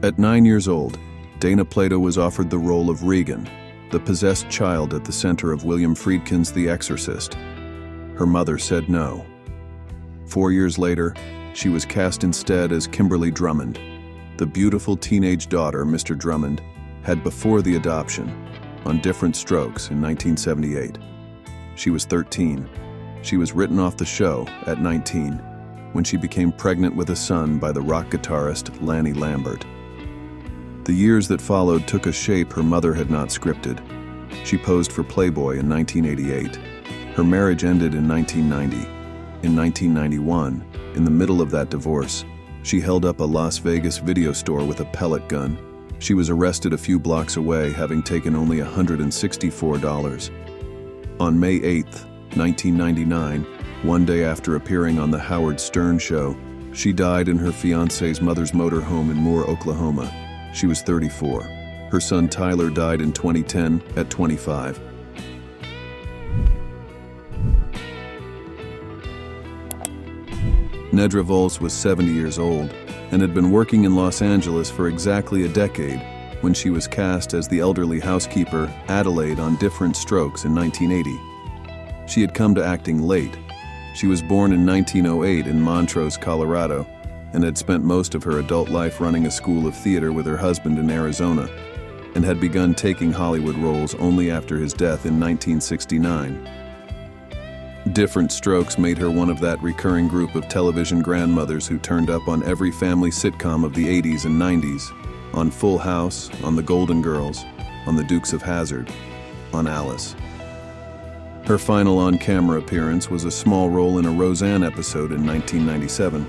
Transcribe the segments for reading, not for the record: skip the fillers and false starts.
At 9 years old, Dana Plato was offered the role of Regan, the possessed child at the center of William Friedkin's The Exorcist. Her mother said no. 4 years later, she was cast instead as Kimberly Drummond. The beautiful teenage daughter, Mr. Drummond, had before the adoption, on Diff'rent Strokes in 1978. She was 13. She was written off the show at 19, when she became pregnant with a son by the rock guitarist Lanny Lambert. The years that followed took a shape her mother had not scripted. She posed for Playboy in 1988. Her marriage ended in 1990. In 1991, in the middle of that divorce, she held up a Las Vegas video store with a pellet gun. She was arrested a few blocks away, having taken only $164. On May 8, 1999, one day after appearing on The Howard Stern Show, she died in her fiancé's mother's motorhome in Moore, Oklahoma. She was 34. Her son Tyler died in 2010 at 25. Nedra Volz was 70 years old and had been working in Los Angeles for exactly a decade when she was cast as the elderly housekeeper Adelaide on Diff'rent Strokes in 1980. She had come to acting late. She was born in 1908 in Montrose, Colorado, and had spent most of her adult life running a school of theater with her husband in Arizona, and had begun taking Hollywood roles only after his death in 1969. Diff'rent Strokes made her one of that recurring group of television grandmothers who turned up on every family sitcom of the 80s and 90s, on Full House, on The Golden Girls, on The Dukes of Hazzard, on Alice. Her final on-camera appearance was a small role in a Roseanne episode in 1997.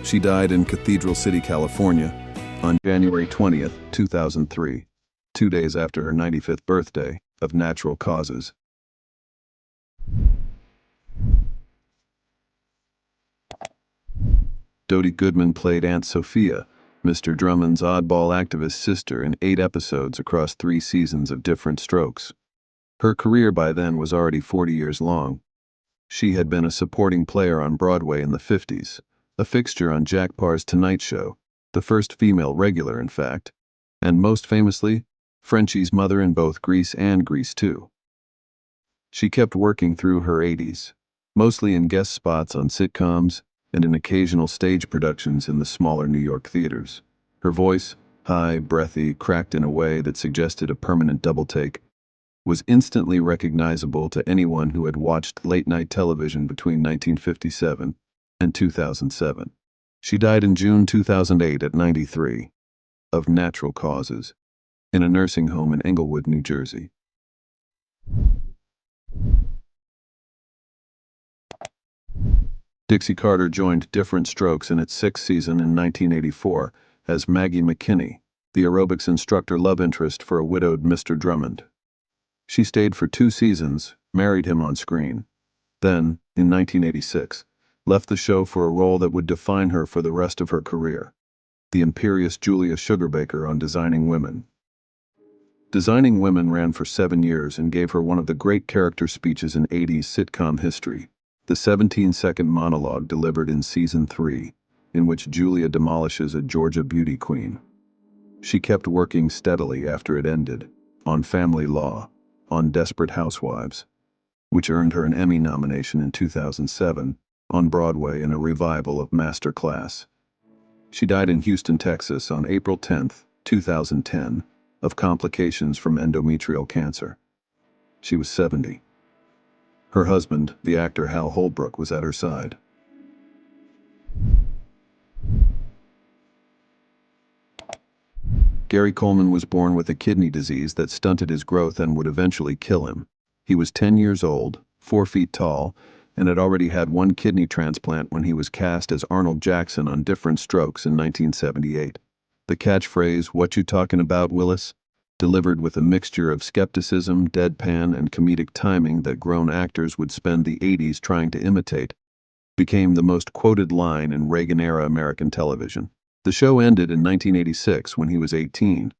She died in Cathedral City, California, on January 20th, 2003, 2 days after her 95th birthday, of natural causes. Dodie Goodman played Aunt Sophia, Mr. Drummond's oddball activist sister, in 8 episodes across 3 seasons of Diff'rent Strokes. Her career by then was already 40 years long. She had been a supporting player on Broadway in the 50s, a fixture on Jack Parr's Tonight Show, the first female regular, in fact, and most famously, Frenchie's mother in both Grease and Grease 2. She kept working through her 80s, mostly in guest spots on sitcoms and in occasional stage productions in the smaller New York theaters. Her voice, high, breathy, cracked in a way that suggested a permanent double take, was instantly recognizable to anyone who had watched late-night television between 1957 and 2007. She died in June 2008 at 93, of natural causes, in a nursing home in Englewood, New Jersey. Dixie Carter joined Diff'rent Strokes in its 6th season in 1984 as Maggie McKinney, the aerobics instructor love interest for a widowed Mr. Drummond. She stayed for 2 seasons, married him on screen. Then, in 1986, left the show for a role that would define her for the rest of her career, the imperious Julia Sugarbaker on Designing Women. Designing Women ran for 7 years and gave her one of the great character speeches in 80s sitcom history, the 17-second monologue delivered in Season 3, in which Julia demolishes a Georgia beauty queen. She kept working steadily after it ended, on Family Law, on Desperate Housewives, which earned her an Emmy nomination in 2007, on Broadway in a revival of Master Class. She died in Houston, Texas on April 10, 2010, of complications from endometrial cancer. She was 70. Her husband, the actor Hal Holbrook, was at her side. Gary Coleman was born with a kidney disease that stunted his growth and would eventually kill him. He was 10 years old, 4 feet tall, and had already had 1 kidney transplant when he was cast as Arnold Jackson on Diff'rent Strokes in 1978. The catchphrase, "What you talking about, Willis?" delivered with a mixture of skepticism, deadpan, and comedic timing that grown actors would spend the 80s trying to imitate, became the most quoted line in Reagan-era American television. The show ended in 1986 when he was 18.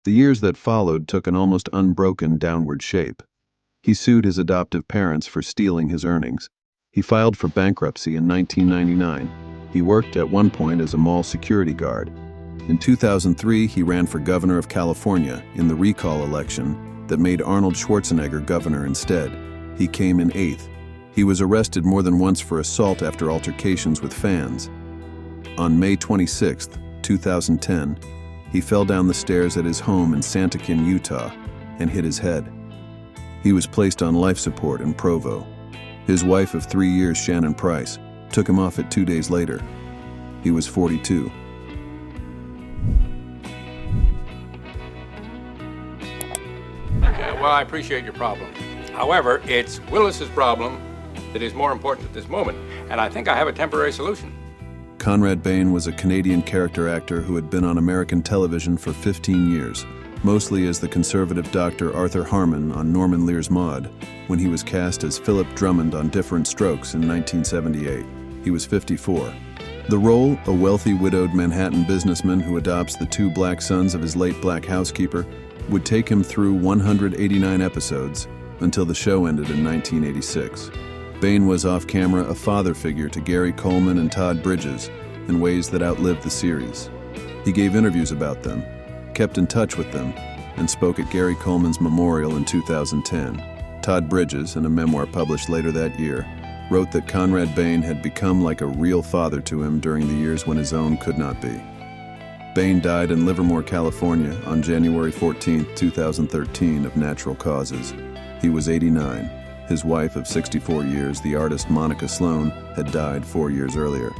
The years that followed took an almost unbroken downward shape. He sued his adoptive parents for stealing his earnings. He filed for bankruptcy in 1999. He worked at one point as a mall security guard. In 2003, he ran for governor of California in the recall election that made Arnold Schwarzenegger governor instead. He came in 8th. He was arrested more than once for assault after altercations with fans. On May 26, 2010, he fell down the stairs at his home in Santakin, Utah, and hit his head. He was placed on life support in Provo. His wife of 3 years, Shannon Price, took him off it 2 days later. He was 42. Okay, well, I appreciate your problem. However, it's Willis's problem that is more important at this moment, and I think I have a temporary solution. Conrad Bain was a Canadian character actor who had been on American television for 15 years, mostly as the conservative Dr. Arthur Harmon on Norman Lear's Maude, when he was cast as Philip Drummond on Diff'rent Strokes in 1978. He was 54. The role, a wealthy widowed Manhattan businessman who adopts the 2 black sons of his late black housekeeper, would take him through 189 episodes until the show ended in 1986. Bain was off-camera a father figure to Gary Coleman and Todd Bridges in ways that outlived the series. He gave interviews about them, kept in touch with them, and spoke at Gary Coleman's memorial in 2010. Todd Bridges, in a memoir published later that year, wrote that Conrad Bain had become like a real father to him during the years when his own could not be. Bain died in Livermore, California on January 14, 2013 of natural causes. He was 89. His wife of 64 years, the artist Monica Sloan, had died 4 years earlier.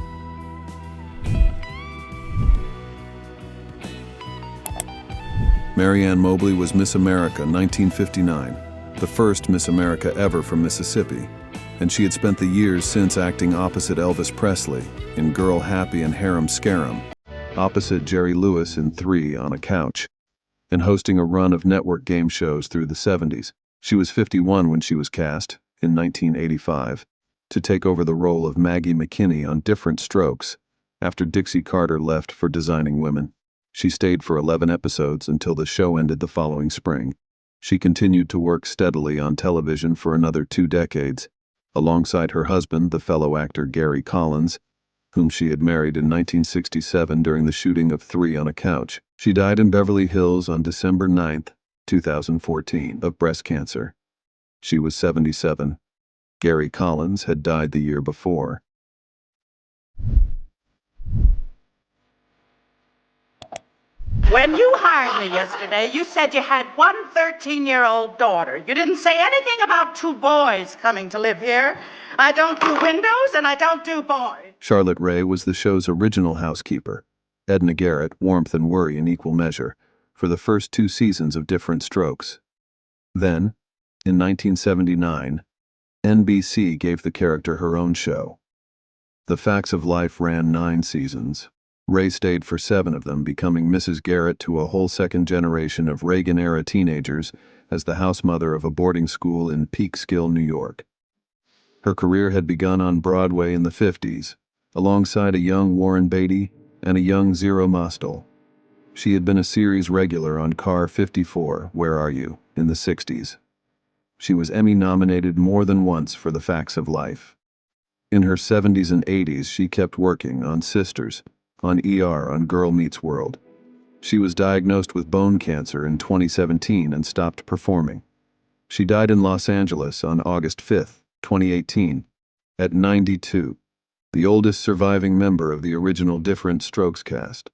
Marianne Mobley was Miss America 1959, the first Miss America ever from Mississippi, and she had spent the years since acting opposite Elvis Presley in Girl Happy and Harem Scarum, opposite Jerry Lewis in 3 on a Couch, and hosting a run of network game shows through the 70s. She was 51 when she was cast, in 1985, to take over the role of Maggie McKinney on Diff'rent Strokes after Dixie Carter left for Designing Women. She stayed for 11 episodes until the show ended the following spring. She continued to work steadily on television for another 2 decades, alongside her husband, the fellow actor Gary Collins, whom she had married in 1967 during the shooting of 3 on a Couch. She died in Beverly Hills on December 9, 2014, of breast cancer. She was 77. Gary Collins had died the year before. When you hired me yesterday, you said you had one 13-year-old daughter. You didn't say anything about 2 boys coming to live here. I don't do windows and I don't do boys. Charlotte Ray was the show's original housekeeper. Edna Garrett, warmth and worry in equal measure, for the first 2 seasons of Diff'rent Strokes. Then, in 1979, NBC gave the character her own show. The Facts of Life ran 9 seasons. Ray stayed for 7 of them, becoming Mrs. Garrett to a whole second generation of Reagan-era teenagers as the house mother of a boarding school in Peekskill, New York. Her career had begun on Broadway in the 50s, alongside a young Warren Beatty and a young Zero Mostel. She had been a series regular on Car 54, Where Are You?, in the 60s. She was Emmy-nominated more than once for The Facts of Life. In her 70s and 80s, she kept working on Sisters, on ER, on Girl Meets World. She was diagnosed with bone cancer in 2017 and stopped performing. She died in Los Angeles on August 5, 2018, at 92, the oldest surviving member of the original Diff'rent Strokes cast.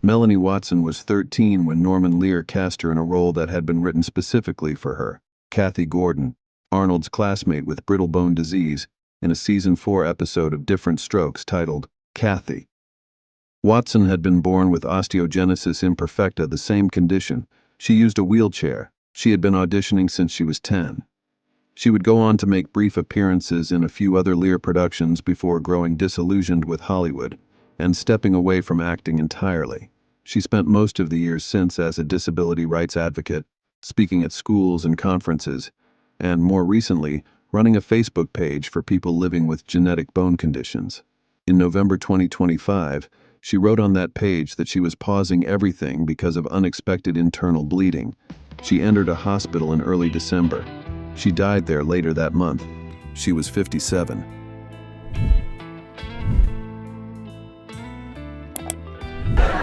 Melanie Watson was 13 when Norman Lear cast her in a role that had been written specifically for her. Kathy Gordon, Arnold's classmate with brittle bone disease, in a season 4 episode of Diff'rent Strokes titled Kathy. Watson had been born with osteogenesis imperfecta, the same condition. She used a wheelchair. She had been auditioning since she was 10. She would go on to make brief appearances in a few other Lear productions before growing disillusioned with Hollywood and stepping away from acting entirely. She spent most of the years since as a disability rights advocate, speaking at schools and conferences, and more recently, running a Facebook page for people living with genetic bone conditions. In November 2025, she wrote on that page that she was pausing everything because of unexpected internal bleeding. She entered a hospital in early December. She died there later that month. She was 57.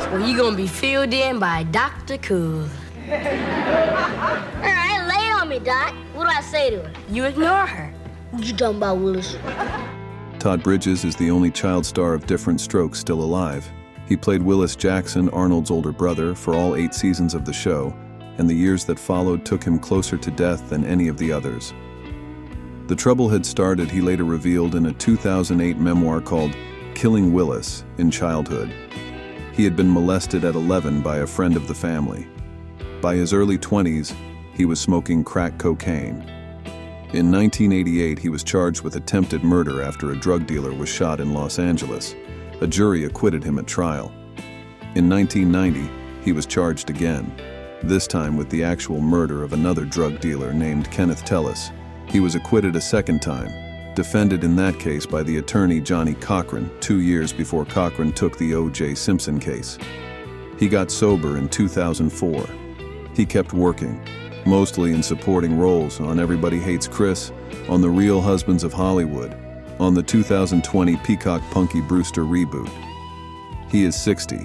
Well, you're gonna be filled in by Dr. Cool. All right, lay on me, Doc. What do I say to her? You ignore her. What you talking about, Willis? Todd Bridges is the only child star of Diff'rent Strokes still alive. He played Willis Jackson, Arnold's older brother, for all 8 seasons of the show, and the years that followed took him closer to death than any of the others. The trouble had started, he later revealed in a 2008 memoir called Killing Willis in Childhood. He had been molested at 11 by a friend of the family. By his early 20s, he was smoking crack cocaine. In 1988, he was charged with attempted murder after a drug dealer was shot in Los Angeles. A jury acquitted him at trial. In 1990, he was charged again, this time with the actual murder of another drug dealer named Kenneth Tellis. He was acquitted a second time, defended in that case by the attorney Johnny Cochran 2 years before Cochran took the O.J. Simpson case. He got sober in 2004. He kept working, mostly in supporting roles on Everybody Hates Chris, on The Real Husbands of Hollywood, on the 2020 Peacock Punky Brewster reboot. He is 60.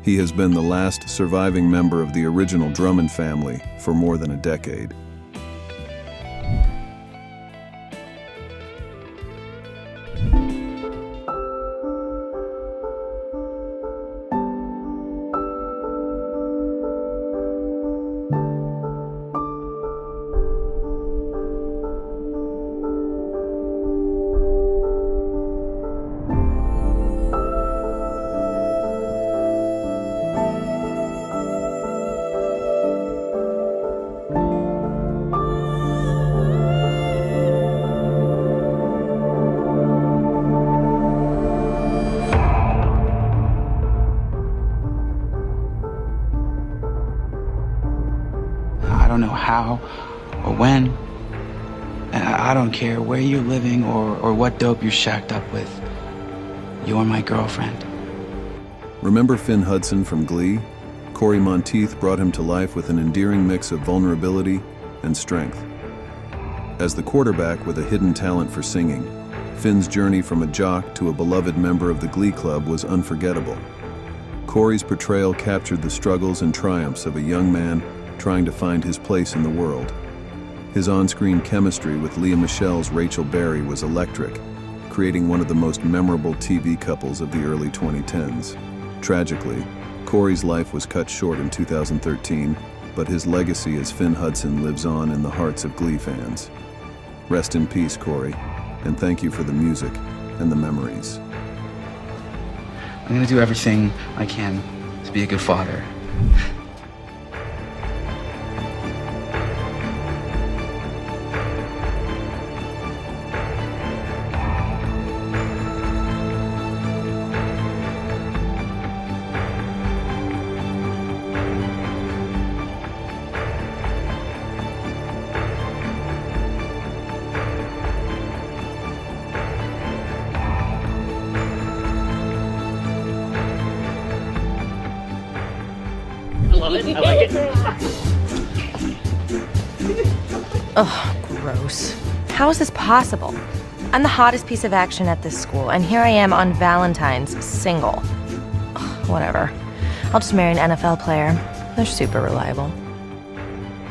He has been the last surviving member of the original Drummond family for more than a decade. I don't know how or when. And I don't care where you're living or what dope you're shacked up with. You're my girlfriend. Remember Finn Hudson from Glee? Corey Monteith brought him to life with an endearing mix of vulnerability and strength. As the quarterback with a hidden talent for singing, Finn's journey from a jock to a beloved member of the Glee Club was unforgettable. Corey's portrayal captured the struggles and triumphs of a young man trying to find his place in the world. His on-screen chemistry with Lea Michele's Rachel Berry was electric, creating one of the most memorable TV couples of the early 2010s. Tragically, Corey's life was cut short in 2013, but his legacy as Finn Hudson lives on in the hearts of Glee fans. Rest in peace, Corey, and thank you for the music and the memories. I'm gonna do everything I can to be a good father. I like it. Ugh, gross. How is this possible? I'm the hottest piece of action at this school, and here I am on Valentine's, single. Ugh, whatever. I'll just marry an NFL player. They're super reliable.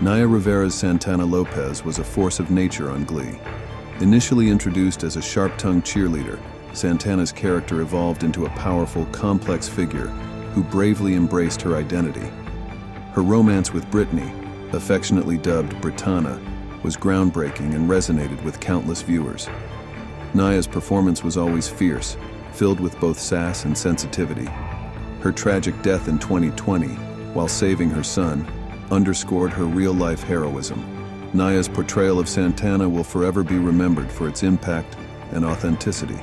Naya Rivera's Santana Lopez was a force of nature on Glee. Initially introduced as a sharp-tongued cheerleader, Santana's character evolved into a powerful, complex figure who bravely embraced her identity. Her romance with Brittany, affectionately dubbed Brittana, was groundbreaking and resonated with countless viewers. Naya's performance was always fierce, filled with both sass and sensitivity. Her tragic death in 2020, while saving her son, underscored her real-life heroism. Naya's portrayal of Santana will forever be remembered for its impact and authenticity.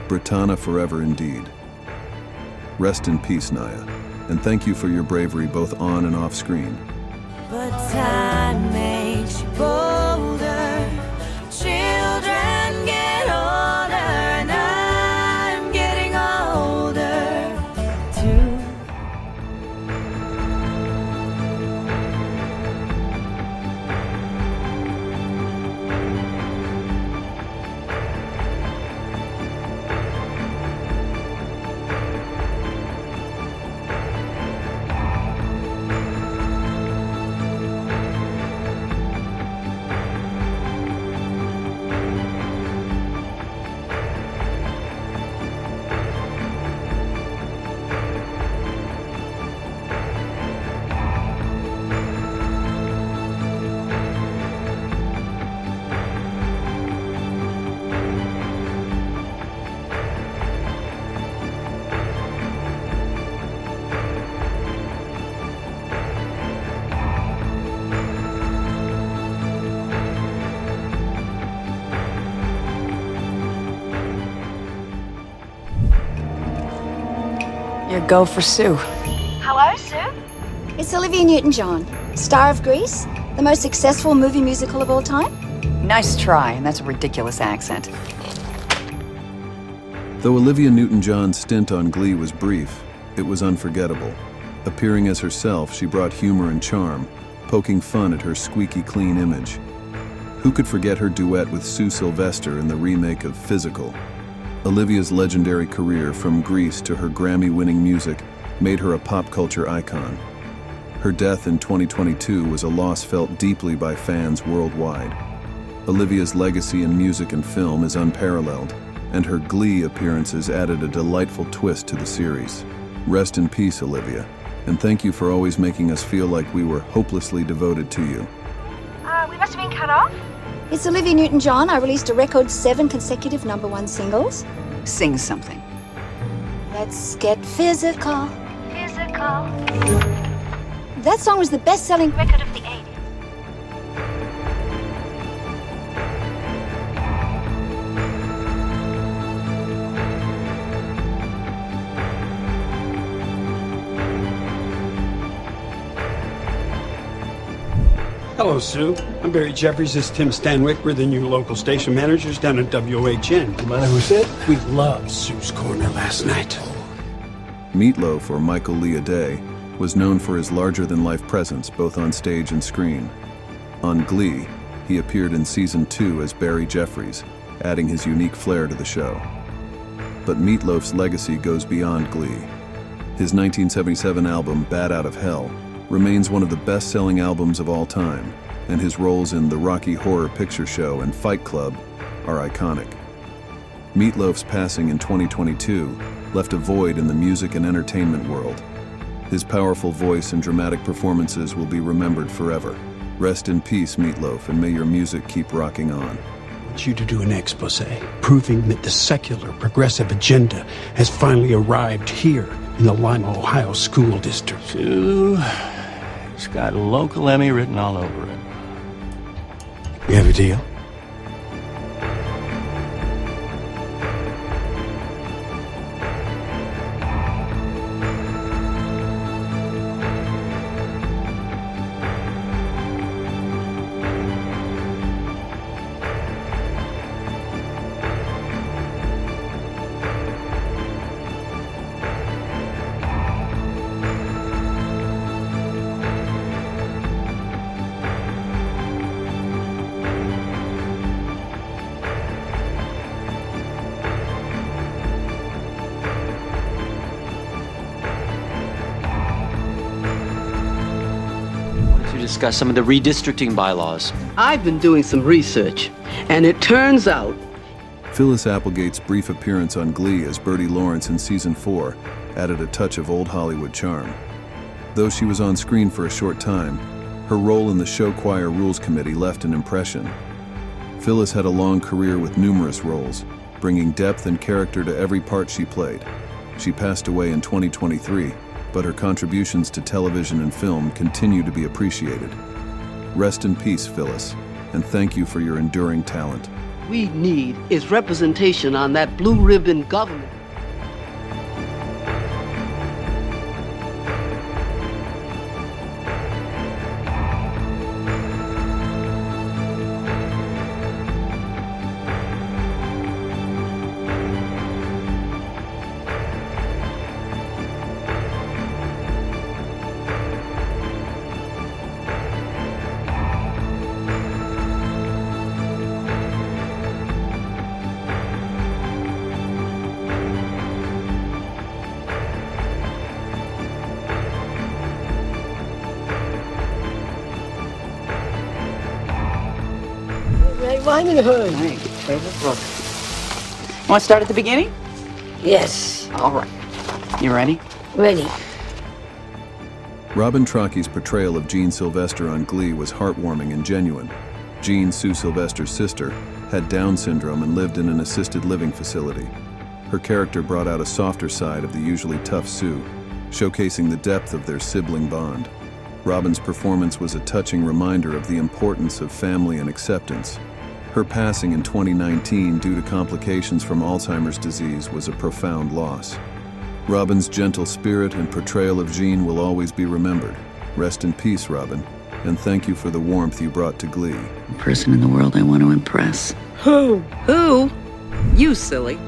Brittana forever indeed. Rest in peace, Naya, and thank you for your bravery both on and off screen. But time makes you bolder. Children get older, and I'm getting older too. Your go for Sue. Hello, Sue? It's Olivia Newton-John, star of Grease, the most successful movie musical of all time. Nice try, and that's a ridiculous accent. Though Olivia Newton-John's stint on Glee was brief, it was unforgettable. Appearing as herself, she brought humor and charm, poking fun at her squeaky clean image. Who could forget her duet with Sue Sylvester in the remake of Physical? Olivia's legendary career, from Grease to her Grammy-winning music, made her a pop culture icon. Her death in 2022 was a loss felt deeply by fans worldwide. Olivia's legacy in music and film is unparalleled, and her Glee appearances added a delightful twist to the series. Rest in peace, Olivia, and thank you for always making us feel like we were hopelessly devoted to you. We must have been cut off. It's Olivia Newton-John. I released a record 7 consecutive #1 singles. Sing something. Let's get physical. Physical. That song was the best-selling record of the 80s. Hello, Sue. I'm Barry Jeffries. This is Tim Stanwyck. We're the new local station managers down at WOHN. No matter who said, we loved Sue's Corner last night. Meatloaf, or Michael Leah Day, was known for his larger-than-life presence both on stage and screen. On Glee, he appeared in Season 2 as Barry Jeffries, adding his unique flair to the show. But Meatloaf's legacy goes beyond Glee. His 1977 album, Bat Out of Hell, remains one of the best-selling albums of all time, and his roles in The Rocky Horror Picture Show and Fight Club are iconic. Meatloaf's passing in 2022 left a void in the music and entertainment world. His powerful voice and dramatic performances will be remembered forever. Rest in peace, Meatloaf, and may your music keep rocking on. I want you to do an expose, proving that the secular progressive agenda has finally arrived here in the Lima, Ohio school district. Sue, it's got local Emmy written all over it. You have a deal? Discuss some of the redistricting bylaws. I've been doing some research, and it turns out Phyllis Applegate's brief appearance on Glee as Bertie Lawrence in Season 4 added a touch of old Hollywood charm. Though she was on screen for a short time, her role in the show choir rules committee left an impression. Phyllis had a long career with numerous roles, bringing depth and character to every part she played. She passed away in 2023, but her contributions to television and film continue to be appreciated. Rest in peace, Phyllis, and thank you for your enduring talent. we need is representation on that blue ribbon government. I'm in a hurry. Want to start at the beginning? Yes. All right. You ready? Ready. Robin Trocchi's portrayal of Jean Sylvester on Glee was heartwarming and genuine. Jean, Sue Sylvester's sister, had Down syndrome and lived in an assisted living facility. Her character brought out a softer side of the usually tough Sue, showcasing the depth of their sibling bond. Robin's performance was a touching reminder of the importance of family and acceptance. Her passing in 2019 due to complications from Alzheimer's disease was a profound loss. Robin's gentle spirit and portrayal of Jean will always be remembered. Rest in peace, Robin, and thank you for the warmth you brought to Glee. The person in the world I want to impress. Who? Who? You silly.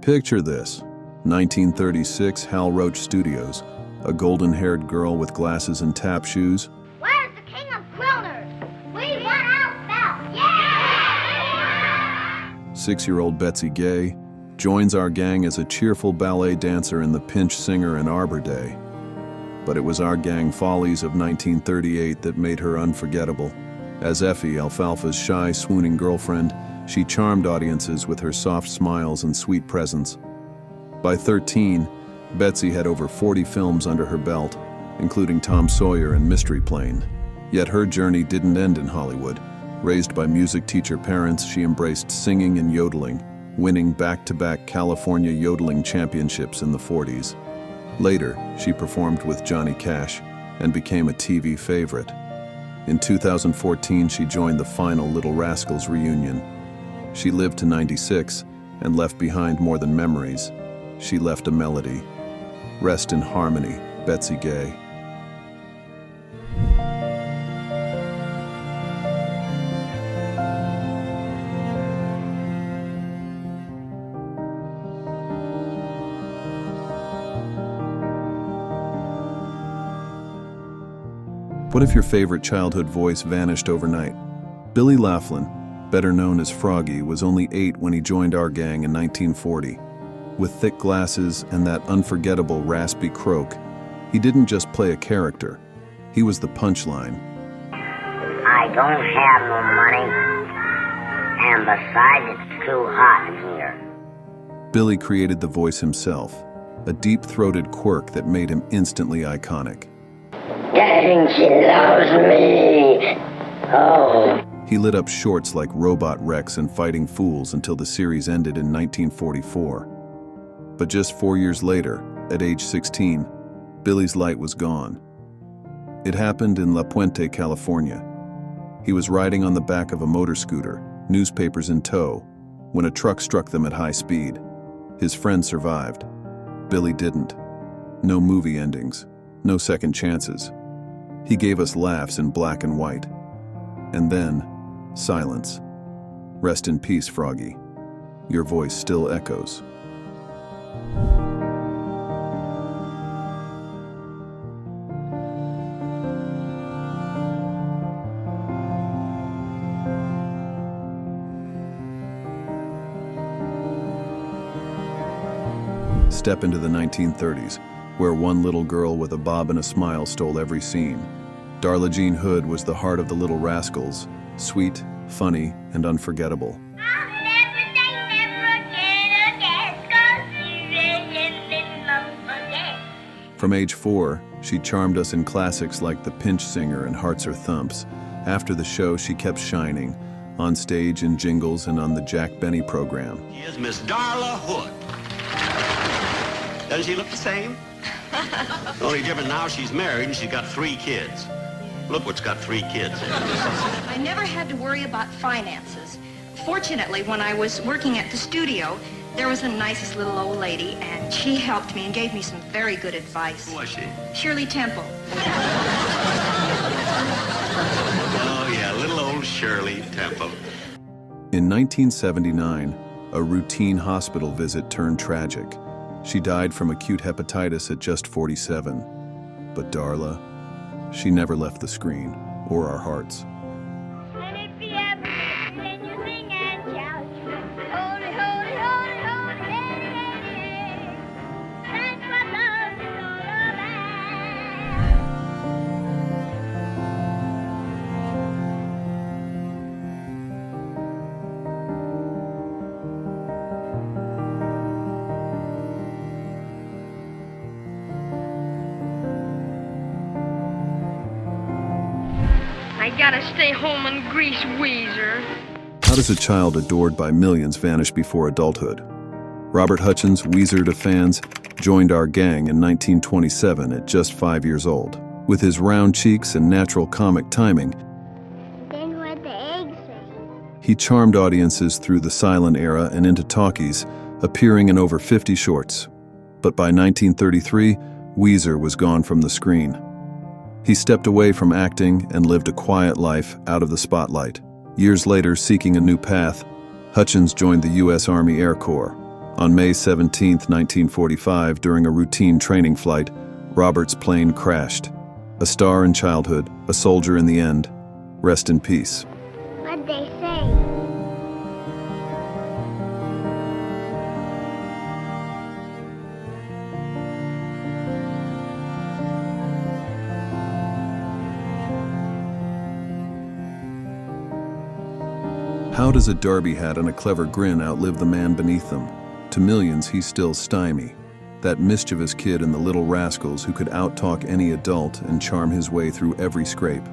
Picture this, 1936 Hal Roach Studios, a golden-haired girl with glasses and tap shoes. Where's the king of Quilners? We want out now. Yeah! 6-year-old Betsy Gay joins our gang as a cheerful ballet dancer in The Pinch Singer and Arbor Day. But it was our gang follies of 1938 that made her unforgettable. As Effie, Alfalfa's shy, swooning girlfriend, she charmed audiences with her soft smiles and sweet presence. By 13, Betsy had over 40 films under her belt, including Tom Sawyer and Mystery Plane. Yet her journey didn't end in Hollywood. Raised by music teacher parents, she embraced singing and yodeling, winning back-to-back California yodeling championships in the 40s. Later, she performed with Johnny Cash and became a TV favorite. In 2014, she joined the final Little Rascals reunion. She lived to 96 and left behind more than memories. She left a melody. Rest in harmony, Betsy Gay. What if your favorite childhood voice vanished overnight? Billy Laughlin, better known as Froggy, was only 8 when he joined our gang in 1940. With thick glasses and that unforgettable raspy croak, he didn't just play a character, he was the punchline. I don't have no money, and besides it's too hot in here. Billy created the voice himself, a deep-throated quirk that made him instantly iconic. Dang, she loves me! Oh. He lit up shorts like Robot Rex and Fighting Fools until the series ended in 1944. But just 4 years later, at age 16, Billy's light was gone. It happened in La Puente, California. He was riding on the back of a motor scooter, newspapers in tow, when a truck struck them at high speed. His friend survived. Billy didn't. No movie endings, no second chances. He gave us laughs in black and white. And then, silence. Rest in peace, Froggy. Your voice still echoes. Step into the 1930s, where one little girl with a bob and a smile stole every scene. Darla Jean Hood was the heart of the Little Rascals, sweet, funny, and unforgettable. From age 4, she charmed us in classics like The Pinch Singer and Hearts Are Thumps. After the show, she kept shining, on stage, in jingles, and on the Jack Benny program. Here's Miss Darla Hood. Doesn't she look the same? The only difference now, she's married and she's got 3 kids. Look what's got 3 kids. I never had to worry about finances. Fortunately, when I was working at the studio, there was the nicest little old lady, and she helped me and gave me some very good advice. Who was she? Shirley Temple. Oh, yeah, little old Shirley Temple. In 1979, a routine hospital visit turned tragic. She died from acute hepatitis at just 47. But Darla, she never left the screen or our hearts. I gotta stay home and grease Weezer. How does a child adored by millions vanish before adulthood? Robert Hutchins, Weezer to fans, joined our gang in 1927 at just 5 years old. With his round cheeks and natural comic timing, Then what the egg say? he charmed audiences through the silent era and into talkies, appearing in over 50 shorts. But by 1933, Weezer was gone from the screen. He stepped away from acting and lived a quiet life out of the spotlight. Years later, seeking a new path, Hutchins joined the U.S. Army Air Corps. On May 17, 1945, during a routine training flight, Robert's plane crashed. A star in childhood, a soldier in the end. Rest in peace. What'd they say? How does a derby hat and a clever grin outlive the man beneath them? To millions, he's still Stymie, that mischievous kid in the Little Rascals who could outtalk any adult and charm his way through every scrape.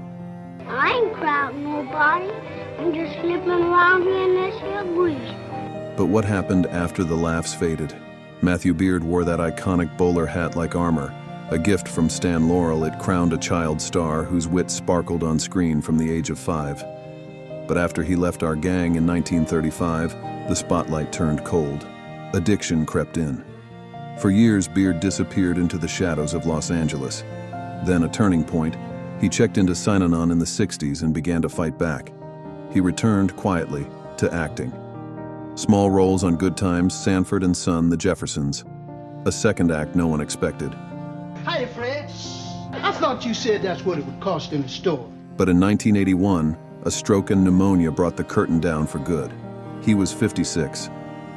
I ain't crowding nobody. I'm just slipping around here in this here grease. But what happened after the laughs faded? Matthew Beard wore that iconic bowler hat like armor. A gift from Stan Laurel, it crowned a child star whose wit sparkled on screen from the age of 5. But after he left our gang in 1935, the spotlight turned cold. Addiction crept in. For years, Beard disappeared into the shadows of Los Angeles. Then, a turning point, he checked into Synanon in the 60s and began to fight back. He returned quietly to acting. Small roles on Good Times, Sanford and Son, The Jeffersons. A second act no one expected. Hi, Fred. I thought you said that's what it would cost in the store. But in 1981, a stroke and pneumonia brought the curtain down for good. He was 56.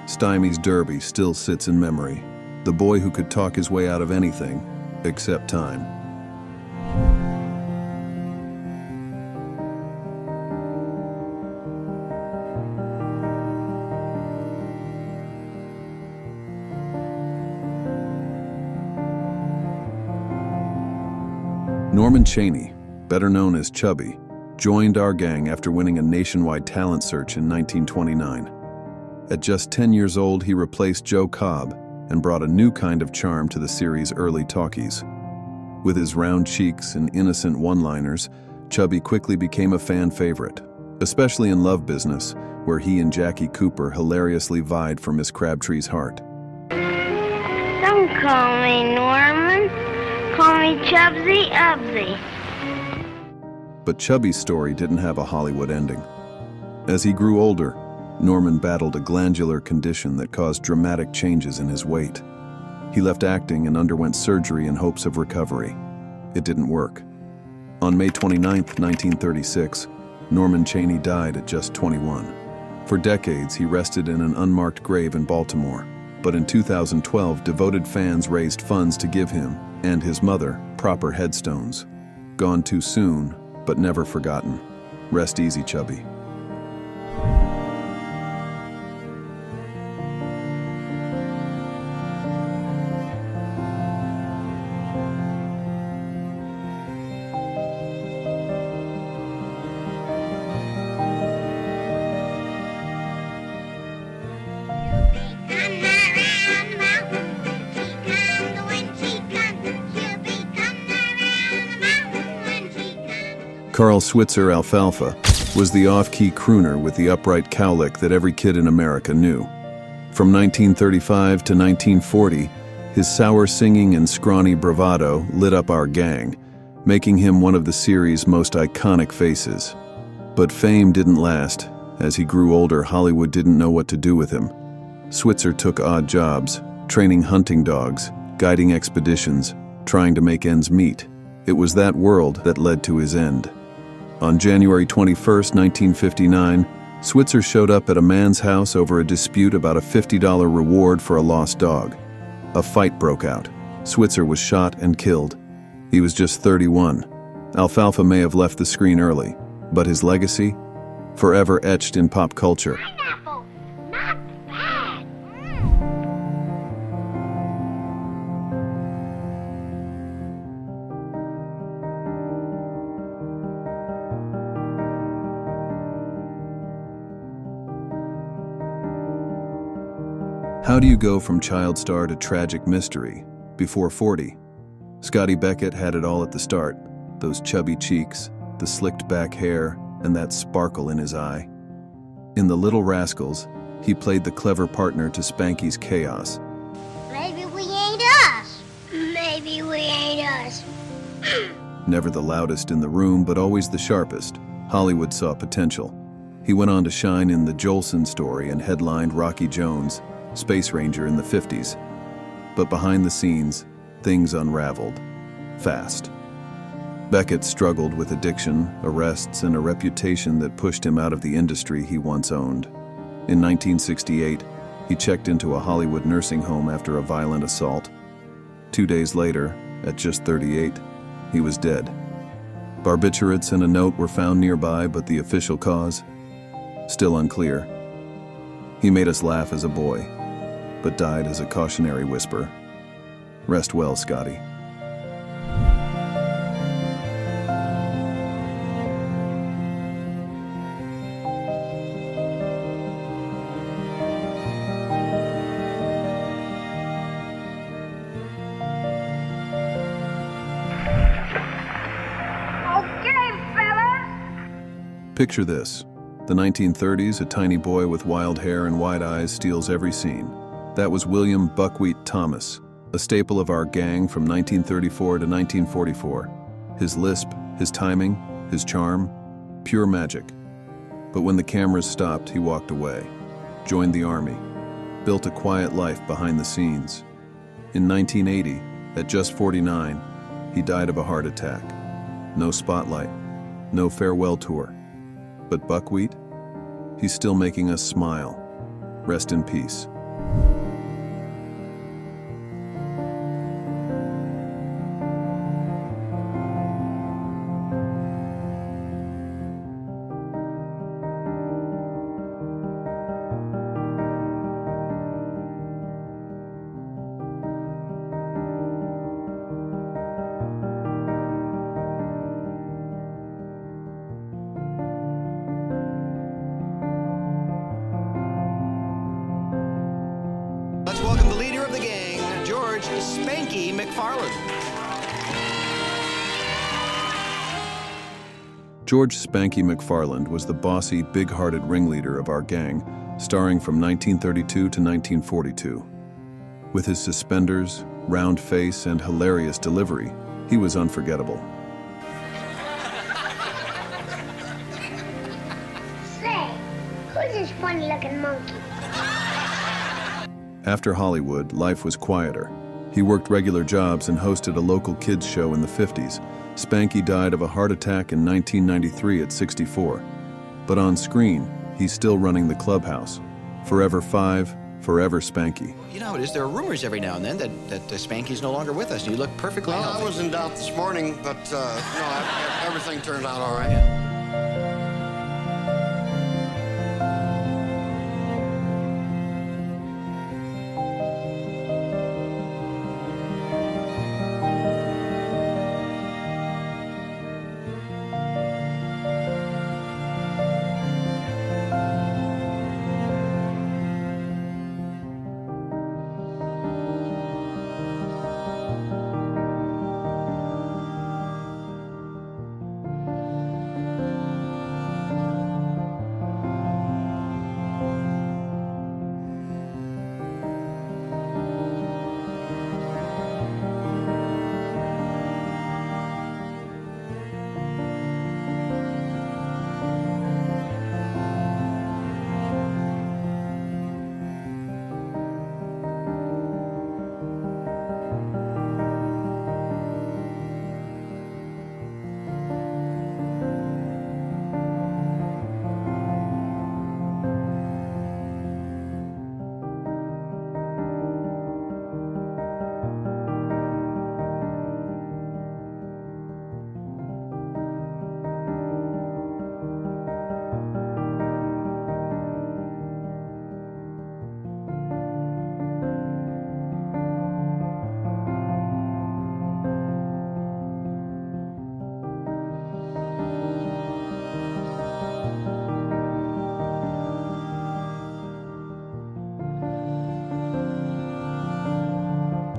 Stymie's derby still sits in memory. The boy who could talk his way out of anything, except time. Norman Chaney, better known as Chubby, joined our gang after winning a nationwide talent search in 1929. At just 10 years old, he replaced Joe Cobb and brought a new kind of charm to the series' early talkies. With his round cheeks and innocent one-liners, Chubby quickly became a fan favorite, especially in Love Business, where he and Jackie Cooper hilariously vied for Miss Crabtree's heart. Don't call me Norman. Call me Chubsy Ubsy. But Chubby's story didn't have a Hollywood ending. As he grew older, Norman battled a glandular condition that caused dramatic changes in his weight. He left acting and underwent surgery in hopes of recovery. It didn't work. On May 29, 1936, Norman Chaney died at just 21. For decades, he rested in an unmarked grave in Baltimore. But in 2012, devoted fans raised funds to give him, and his mother, proper headstones. Gone too soon, but never forgotten. Rest easy, Chubby. Carl Switzer Alfalfa was the off-key crooner with the upright cowlick that every kid in America knew. From 1935 to 1940, his sour singing and scrawny bravado lit up our gang, making him one of the series' most iconic faces. But fame didn't last. As he grew older, Hollywood didn't know what to do with him. Switzer took odd jobs, training hunting dogs, guiding expeditions, trying to make ends meet. It was that world that led to his end. On January 21, 1959, Switzer showed up at a man's house over a dispute about a $50 reward for a lost dog. A fight broke out. Switzer was shot and killed. He was just 31. Alfalfa may have left the screen early, but his legacy? Forever etched in pop culture. Pineapple, not bad. How do you go from child star to tragic mystery before 40? Scotty Beckett had it all at the start. Those chubby cheeks, the slicked back hair, and that sparkle in his eye. In the Little Rascals, he played the clever partner to Spanky's chaos. Maybe we ain't us. Maybe we ain't us. Never the loudest in the room, but always the sharpest, Hollywood saw potential. He went on to shine in The Jolson Story and headlined Rocky Jones, Space Ranger in the 50s. But behind the scenes, things unraveled. Fast. Beckett struggled with addiction, arrests, and a reputation that pushed him out of the industry he once owned. In 1968, he checked into a Hollywood nursing home after a violent assault. 2 days later, at just 38, he was dead. Barbiturates and a note were found nearby, but the official cause? Still unclear. He made us laugh as a boy, but died as a cautionary whisper. Rest well, Scotty. Picture this. The 1930s, a tiny boy with wild hair and wide eyes steals every scene. That was William Buckwheat Thomas, a staple of our gang from 1934 to 1944. His lisp, his timing, his charm, pure magic. But when the cameras stopped, he walked away, joined the army, built a quiet life behind the scenes. In 1980, at just 49, he died of a heart attack. No spotlight, no farewell tour. But Buckwheat? He's still making us smile. Rest in peace. Let's welcome the leader of the gang, George Spanky McFarland. George Spanky McFarland was the bossy, big-hearted ringleader of our gang, starring from 1932 to 1942. With his suspenders, round face, and hilarious delivery, he was unforgettable. Say, who's this funny-looking monkey? After Hollywood, life was quieter. He worked regular jobs and hosted a local kids show in the 50s. Spanky died of a heart attack in 1993 at 64. But on screen, he's still running the clubhouse. Forever 5, forever Spanky. You know how it is, there are rumors every now and then that Spanky's no longer with us. You look perfectly healthy. I was in doubt this morning, but everything turned out all right. Yeah.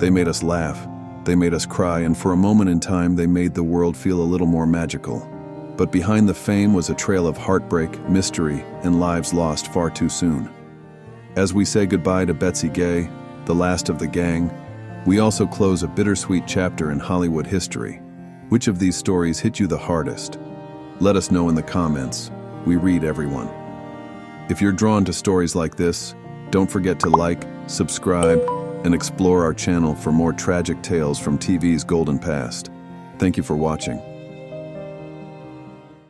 They made us laugh, they made us cry, and for a moment in time, they made the world feel a little more magical. But behind the fame was a trail of heartbreak, mystery, and lives lost far too soon. As we say goodbye to Betsy Gay, the last of the gang, we also close a bittersweet chapter in Hollywood history. Which of these stories hit you the hardest? Let us know in the comments. We read everyone. If you're drawn to stories like this, don't forget to like, subscribe, and explore our channel for more tragic tales from TV's golden past. Thank you for watching.